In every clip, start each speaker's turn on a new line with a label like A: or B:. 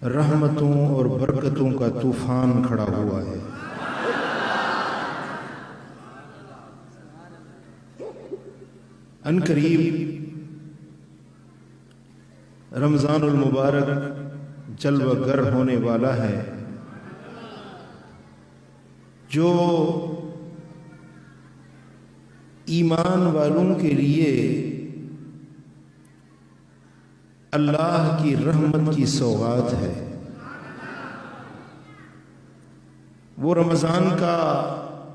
A: रहमतों और बरकतों का तूफान खड़ा हुआ है। अनकरीब रमज़ानुल मुबारक जलवागर होने वाला है, जो ईमान वालों के लिए अल्लाह की रहमत की सौगात है। वो रमज़ान का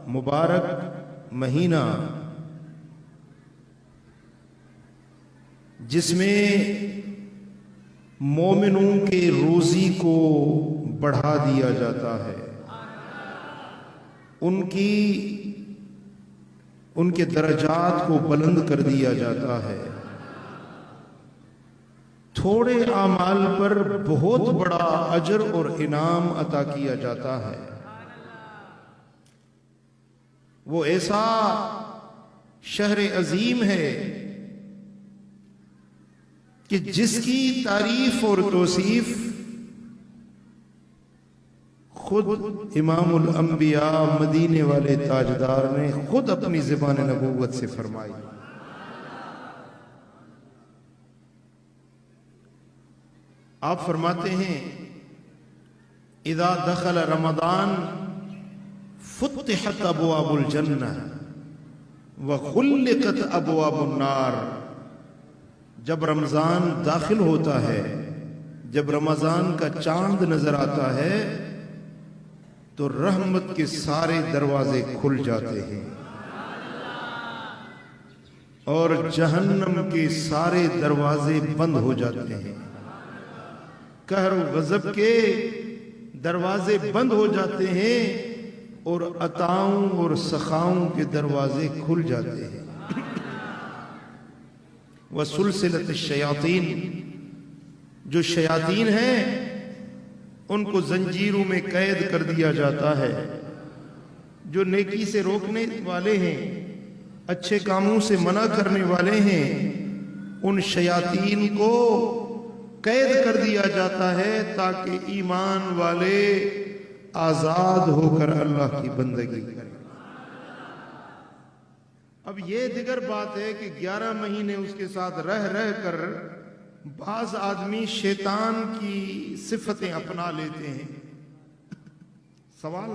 A: मुबारक महीना जिसमें मोमिनों के रोज़ी को बढ़ा दिया जाता है, उनके दर्जात को बुलंद कर दिया जाता है, थोड़े आमाल पर बहुत बड़ा अजर और इनाम अता किया जाता है। वो ऐसा शहर अजीम है कि जिसकी तारीफ और तौसीफ खुद इमामुल अंबिया मदीने वाले ताजदार ने खुद अपनी ज़बान नबूवत से फरमाई। आप फरमाते हैं, इदा दखल रमदान फुत्तिहत अबवाबुल जन्नह व खुल्लिकत अबवाबुन नार। जब रमज़ान दाखिल होता है, जब रमज़ान का चांद नजर आता है, तो रहमत के सारे दरवाजे खुल जाते हैं और जहन्नम के सारे दरवाजे बंद हो जाते हैं। कहर गज़ब के दरवाजे बंद हो जाते हैं और अताओं और सखाओं के दरवाजे खुल जाते हैं। वह सुलसिलत शयातीन, जो शयातीन हैं उनको जंजीरों में कैद कर दिया जाता है। जो नेकी से रोकने वाले हैं, अच्छे कामों से मना करने वाले हैं, उन शयातीन को कैद कर दिया जाता है ताकि ईमान वाले आजाद होकर अल्लाह की बंदगी करें। अब ये दिगर बात है कि 11 महीने उसके साथ रह रह कर बाज आदमी शैतान की सिफतें अपना लेते हैं। सवाल